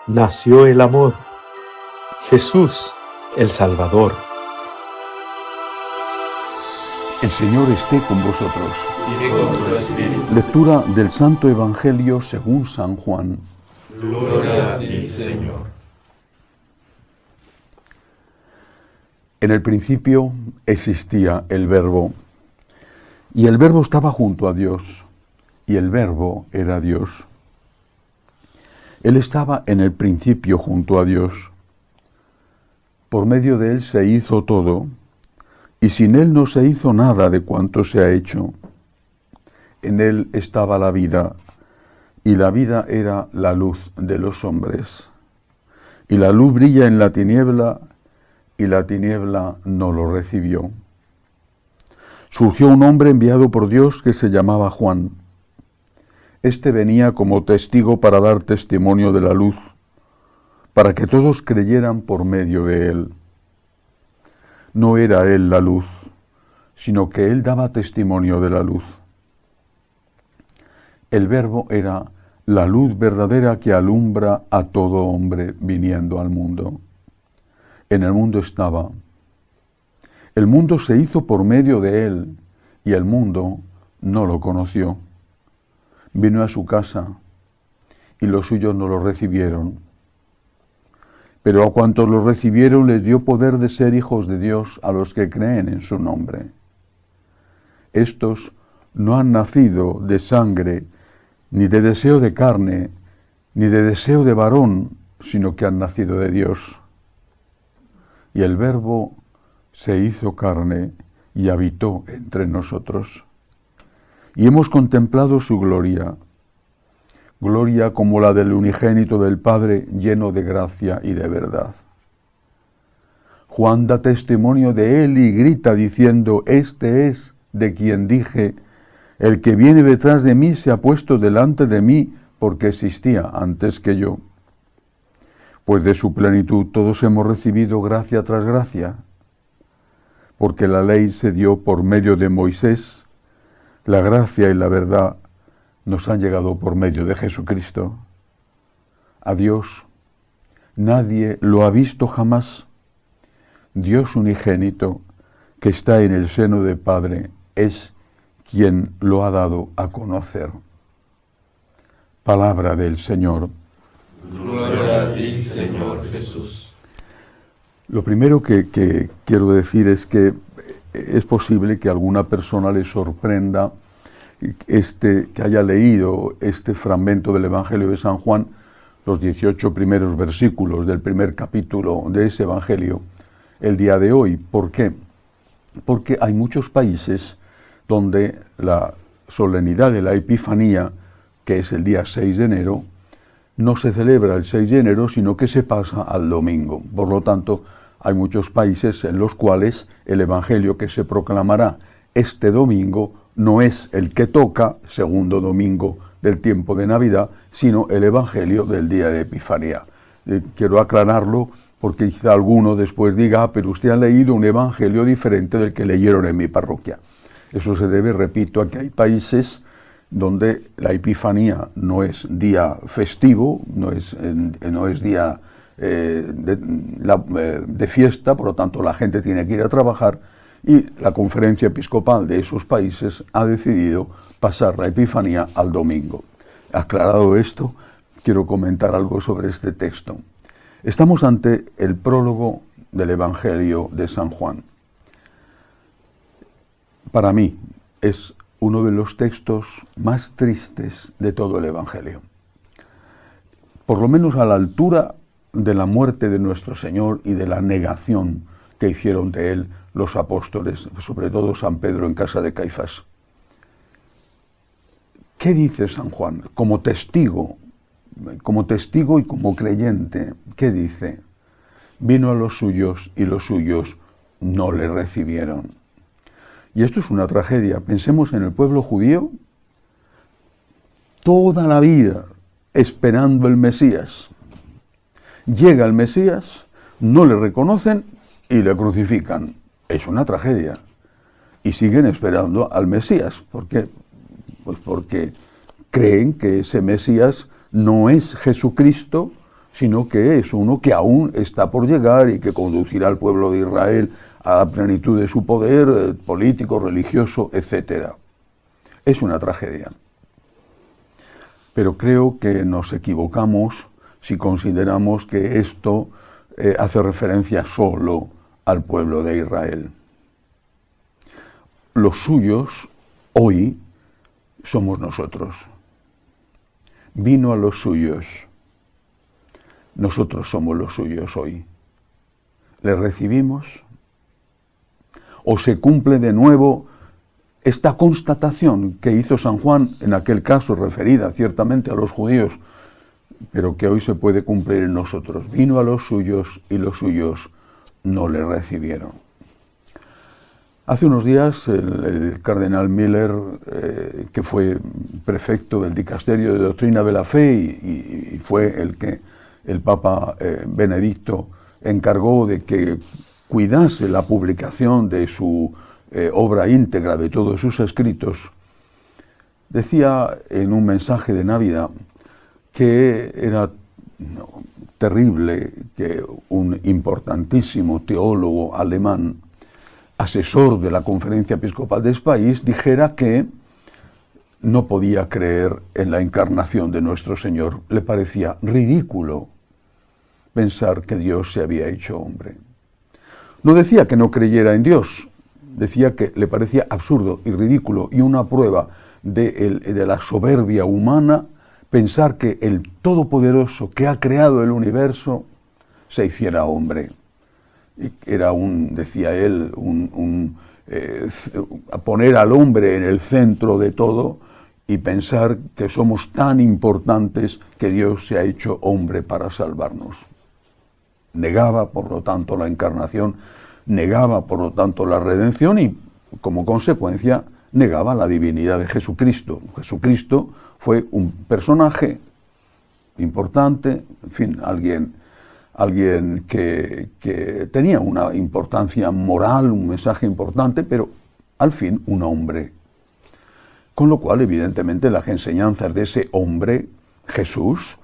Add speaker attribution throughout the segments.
Speaker 1: nació el amor. Jesús, el Salvador.
Speaker 2: El Señor esté con vosotros.
Speaker 3: Y con tu espíritu.
Speaker 2: Lectura del Santo Evangelio según San Juan.
Speaker 3: Gloria a ti, Señor.
Speaker 2: En el principio existía el Verbo, y el Verbo estaba junto a Dios, y el Verbo era Dios. Él estaba en el principio junto a Dios. Por medio de Él se hizo todo, y sin Él no se hizo nada de cuanto se ha hecho. En Él estaba la vida, y la vida era la luz de los hombres. Y la luz brilla en la tiniebla, y la tiniebla no lo recibió. Surgió un hombre enviado por Dios que se llamaba Juan. Este venía como testigo para dar testimonio de la luz, para que todos creyeran por medio de él. No era él la luz, sino que él daba testimonio de la luz. El Verbo era la luz verdadera que alumbra a todo hombre viniendo al mundo. En el mundo estaba. El mundo se hizo por medio de él, y el mundo no lo conoció. Vino a su casa, y los suyos no lo recibieron. Pero a cuantos lo recibieron les dio poder de ser hijos de Dios a los que creen en su nombre. Estos no han nacido de sangre, ni de deseo de carne, ni de deseo de varón, sino que han nacido de Dios. Y el Verbo se hizo carne y habitó entre nosotros. Y hemos contemplado su gloria, gloria como la del unigénito del Padre, lleno de gracia y de verdad. Juan da testimonio de él y grita diciendo: este es de quien dije, el que viene detrás de mí se ha puesto delante de mí porque existía antes que yo. Pues de su plenitud todos hemos recibido gracia tras gracia, porque la ley se dio por medio de Moisés, la gracia y la verdad nos han llegado por medio de Jesucristo. A Dios nadie lo ha visto jamás. Dios unigénito, que está en el seno del Padre, es quien lo ha dado a conocer. Palabra del Señor.
Speaker 3: Gloria a ti, Señor Jesús.
Speaker 2: Lo primero que quiero decir es que es posible que a alguna persona le sorprenda que haya leído este fragmento del Evangelio de San Juan, los 18 primeros versículos del primer capítulo de ese Evangelio, el día de hoy. ¿Por qué? Porque hay muchos países donde la solemnidad de la Epifanía, que es el día 6 de enero, no se celebra el 6 de enero, sino que se pasa al domingo. Por lo tanto, hay muchos países en los cuales el Evangelio que se proclamará este domingo no es el que toca, segundo domingo del tiempo de Navidad, sino el Evangelio del día de Epifanía. Quiero aclararlo porque quizá alguno después diga: pero usted ha leído un Evangelio diferente del que leyeron en mi parroquia. Eso se debe, repito, a que hay países donde la Epifanía no es día festivo, no es día de fiesta, por lo tanto la gente tiene que ir a trabajar, y la conferencia episcopal de esos países ha decidido pasar la Epifanía al domingo. Aclarado esto, quiero comentar algo sobre este texto. Estamos ante el prólogo del Evangelio de San Juan. Para mí es uno de los textos más tristes de todo el Evangelio. Por lo menos a la altura de la muerte de nuestro Señor y de la negación que hicieron de él los apóstoles, sobre todo San Pedro en casa de Caifás. ¿Qué dice San Juan? Como testigo y como creyente, ¿qué dice? Vino a los suyos y los suyos no le recibieron. Y esto es una tragedia. Pensemos en el pueblo judío, toda la vida esperando el Mesías. Llega el Mesías, no le reconocen y le crucifican. Es una tragedia. Y siguen esperando al Mesías. ¿Por qué? Pues porque creen que ese Mesías no es Jesucristo, sino que es uno que aún está por llegar y que conducirá al pueblo de Israel a la plenitud de su poder político, religioso, etc. Es una tragedia. Pero creo que nos equivocamos si consideramos que esto hace referencia solo al pueblo de Israel. Los suyos hoy somos nosotros. Vino a los suyos. Nosotros somos los suyos hoy. ¿Le recibimos? ¿O se cumple de nuevo esta constatación que hizo San Juan, en aquel caso referida ciertamente a los judíos, pero que hoy se puede cumplir en nosotros? Vino a los suyos y los suyos no le recibieron. Hace unos días el cardenal Miller, que fue prefecto del dicasterio de doctrina de la fe y fue el que el Papa Benedicto encargó de que cuidase la publicación de su obra íntegra, de todos sus escritos, decía en un mensaje de Navidad que era terrible que un importantísimo teólogo alemán, asesor de la Conferencia Episcopal de ese país, dijera que no podía creer en la encarnación de nuestro Señor. Le parecía ridículo pensar que Dios se había hecho hombre. No decía que no creyera en Dios, decía que le parecía absurdo y ridículo y una prueba de la soberbia humana pensar que el Todopoderoso que ha creado el universo se hiciera hombre. Y era decía él, poner al hombre en el centro de todo y pensar que somos tan importantes que Dios se ha hecho hombre para salvarnos. Negaba, por lo tanto, la encarnación, negaba, por lo tanto, la redención y, como consecuencia, negaba la divinidad de Jesucristo. Jesucristo fue un personaje importante, en fin, alguien que tenía una importancia moral, un mensaje importante, pero al fin un hombre. Con lo cual, evidentemente, las enseñanzas de ese hombre, Jesús,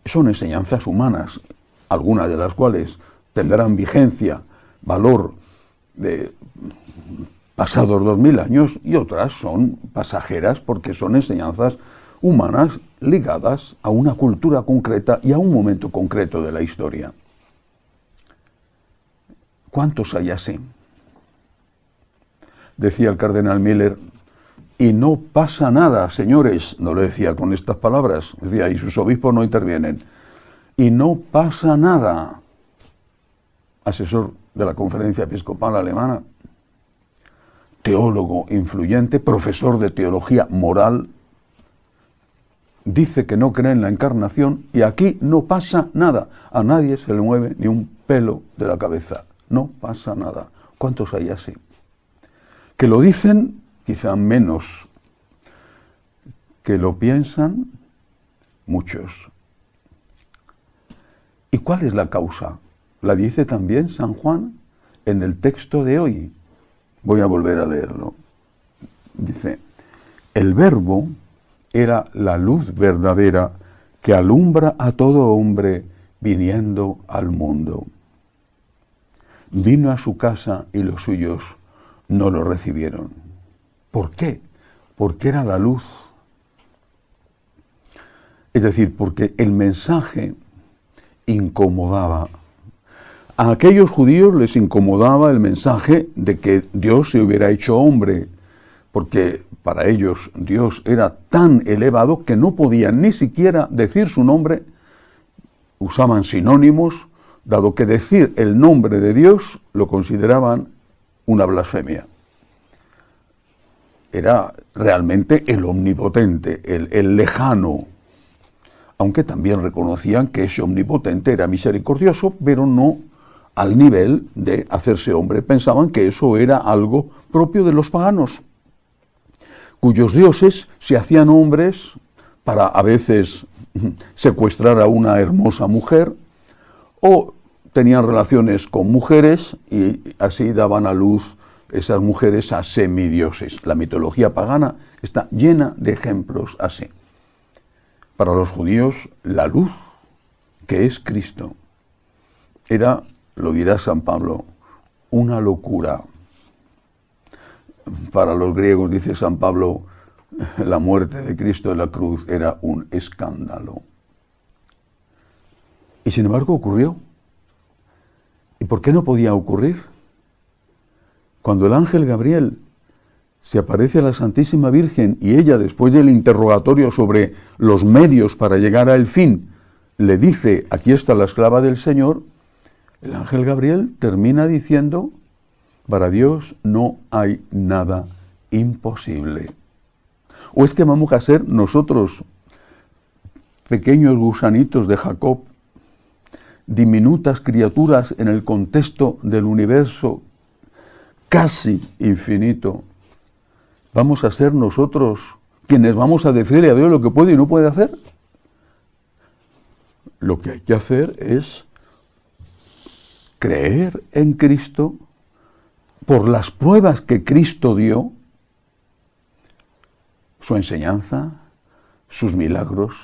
Speaker 2: son enseñanzas humanas, algunas de las cuales tendrán vigencia, valor de pasados 2000 años, y otras son pasajeras porque son enseñanzas humanas ligadas a una cultura concreta y a un momento concreto de la historia. ¿Cuántos hay así? Decía el cardenal Miller, y no pasa nada, señores, no lo decía con estas palabras, decía, y sus obispos no intervienen, y no pasa nada. Asesor de la Conferencia Episcopal Alemana, teólogo influyente, profesor de teología moral, dice que no cree en la encarnación y aquí no pasa nada. A nadie se le mueve ni un pelo de la cabeza. No pasa nada. ¿Cuántos hay así? Que lo dicen, quizá menos. Que lo piensan, muchos. ¿Y cuál es la causa? La dice también San Juan en el texto de hoy. Voy a volver a leerlo. Dice, el Verbo era la luz verdadera que alumbra a todo hombre viniendo al mundo. Vino a su casa y los suyos no lo recibieron. ¿Por qué? Porque era la luz. Es decir, porque el mensaje incomodaba. A aquellos judíos les incomodaba el mensaje de que Dios se hubiera hecho hombre, porque para ellos Dios era tan elevado que no podían ni siquiera decir su nombre, usaban sinónimos, dado que decir el nombre de Dios lo consideraban una blasfemia. Era realmente el omnipotente, el lejano, aunque también reconocían que ese omnipotente era misericordioso, pero no al nivel de hacerse hombre. Pensaban que eso era algo propio de los paganos, cuyos dioses se hacían hombres para a veces secuestrar a una hermosa mujer, o tenían relaciones con mujeres y así daban a luz esas mujeres a semidioses. La mitología pagana está llena de ejemplos así. Para los judíos, la luz que es Cristo, era, lo dirá San Pablo, una locura. Para los griegos, dice San Pablo, la muerte de Cristo en la cruz era un escándalo. Y sin embargo ocurrió. ¿Y por qué no podía ocurrir? Cuando el ángel Gabriel se aparece a la Santísima Virgen y ella, después del interrogatorio sobre los medios para llegar al fin, le dice, aquí está la esclava del Señor, el ángel Gabriel termina diciendo, para Dios no hay nada imposible. ¿O es que vamos a ser nosotros, pequeños gusanitos de Jacob, diminutas criaturas en el contexto del universo casi infinito, vamos a ser nosotros quienes vamos a decirle a Dios lo que puede y no puede hacer? Lo que hay que hacer es creer en Cristo por las pruebas que Cristo dio, su enseñanza, sus milagros,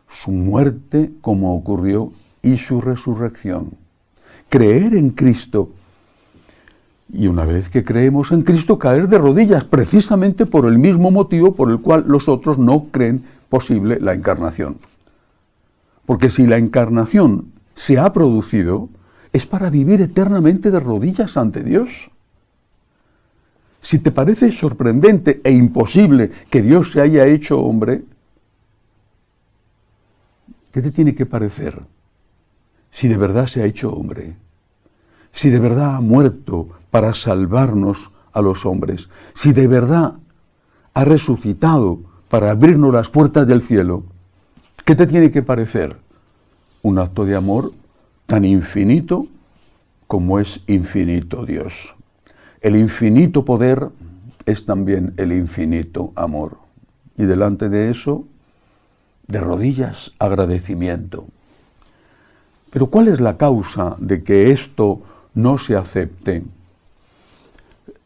Speaker 2: su muerte como ocurrió y su resurrección. Creer en Cristo. Y una vez que creemos en Cristo, caer de rodillas, precisamente por el mismo motivo por el cual los otros no creen posible la encarnación. Porque si la encarnación se ha producido, es para vivir eternamente de rodillas ante Dios. Si te parece sorprendente e imposible que Dios se haya hecho hombre, ¿qué te tiene que parecer si de verdad se ha hecho hombre? Si de verdad ha muerto para salvarnos a los hombres, si de verdad ha resucitado para abrirnos las puertas del cielo, ¿qué te tiene que parecer? Un acto de amor tan infinito como es infinito Dios. El infinito poder es también el infinito amor. Y delante de eso, de rodillas, agradecimiento. Pero ¿cuál es la causa de que esto no se acepte?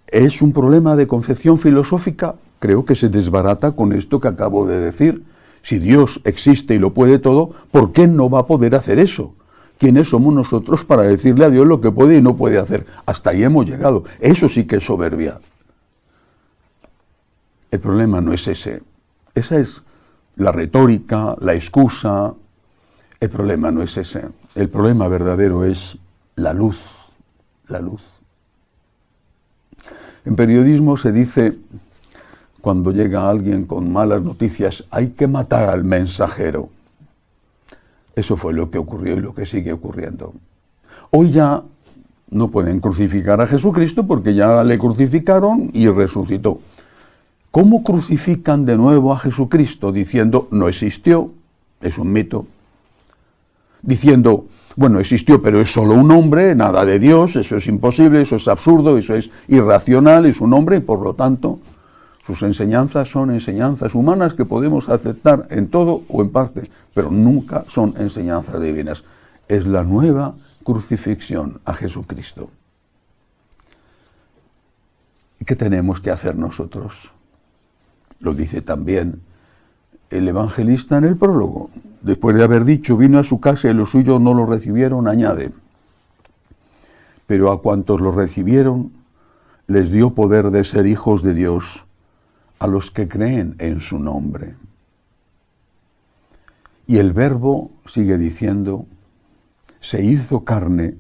Speaker 2: ¿Es un problema de concepción filosófica? Creo que se desbarata con esto que acabo de decir. Si Dios existe y lo puede todo, ¿por qué no va a poder hacer eso? ¿Quiénes somos nosotros para decirle a Dios lo que puede y no puede hacer? Hasta ahí hemos llegado. Eso sí que es soberbia. El problema no es ese. Esa es la retórica, la excusa. El problema no es ese. El problema verdadero es la luz. La luz. En periodismo se dice, cuando llega alguien con malas noticias, hay que matar al mensajero. Eso fue lo que ocurrió y lo que sigue ocurriendo. Hoy ya no pueden crucificar a Jesucristo porque ya le crucificaron y resucitó. ¿Cómo crucifican de nuevo a Jesucristo? Diciendo, no existió, es un mito. Diciendo, bueno, existió, pero es solo un hombre, nada de Dios, eso es imposible, eso es absurdo, eso es irracional, es un hombre y por lo tanto sus enseñanzas son enseñanzas humanas que podemos aceptar en todo o en parte, pero nunca son enseñanzas divinas. Es la nueva crucifixión a Jesucristo. ¿Y qué tenemos que hacer nosotros? Lo dice también el evangelista en el prólogo. Después de haber dicho, vino a su casa y los suyos no lo recibieron, añade, pero a cuantos lo recibieron, les dio poder de ser hijos de Dios, a los que creen en su nombre. Y el Verbo, sigue diciendo, se hizo carne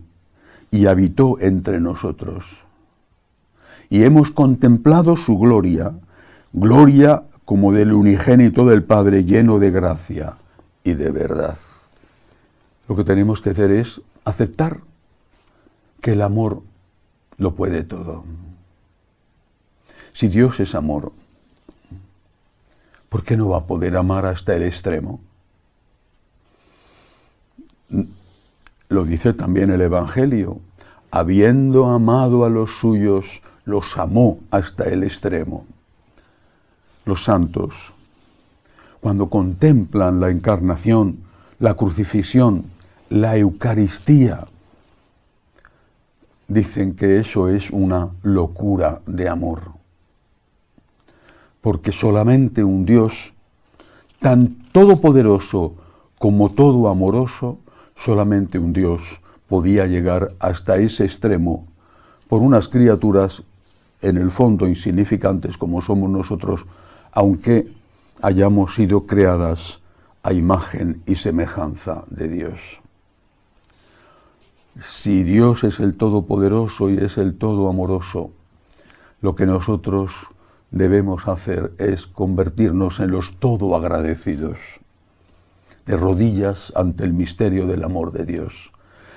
Speaker 2: y habitó entre nosotros. Y hemos contemplado su gloria, gloria como del unigénito del Padre, lleno de gracia y de verdad. Lo que tenemos que hacer es aceptar que el amor lo puede todo. Si Dios es amor, ¿por qué no va a poder amar hasta el extremo? Lo dice también el Evangelio. Habiendo amado a los suyos, los amó hasta el extremo. Los santos, cuando contemplan la encarnación, la crucifixión, la Eucaristía, dicen que eso es una locura de amor. Porque solamente un Dios tan todopoderoso Como todo amoroso, solamente un Dios podía llegar hasta ese extremo por unas criaturas en el fondo insignificantes como somos nosotros, aunque hayamos sido creadas a imagen y semejanza de Dios. Si Dios es el Todopoderoso y es el Todo Amoroso, lo que nosotros debemos hacer es convertirnos en los todo agradecidos, de rodillas ante el misterio del amor de Dios,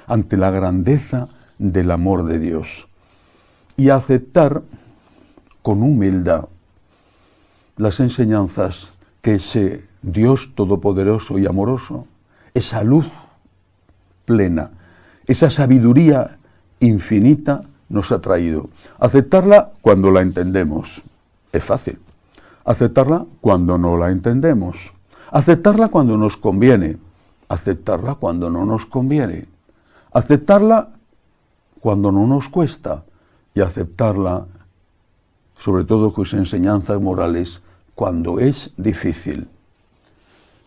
Speaker 2: ante la grandeza del amor de Dios, y aceptar con humildad las enseñanzas que ese Dios todopoderoso y amoroso, esa luz plena, esa sabiduría infinita nos ha traído. Aceptarla cuando la entendemos. Es fácil. Aceptarla cuando no la entendemos. Aceptarla cuando nos conviene. Aceptarla cuando no nos conviene. Aceptarla cuando no nos cuesta. Y aceptarla, sobre todo con sus enseñanzas morales, cuando es difícil.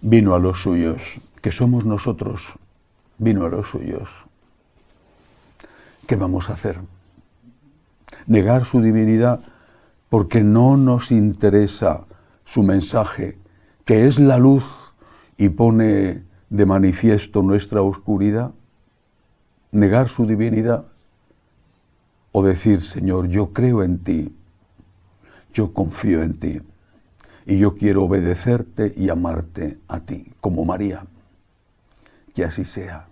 Speaker 2: Vino a los suyos, que somos nosotros. Vino a los suyos. ¿Qué vamos a hacer? Negar su divinidad porque no nos interesa su mensaje, que es la luz y pone de manifiesto nuestra oscuridad. Negar su divinidad o decir, Señor, yo creo en ti, yo confío en ti y yo quiero obedecerte y amarte a ti, como María. Que así sea.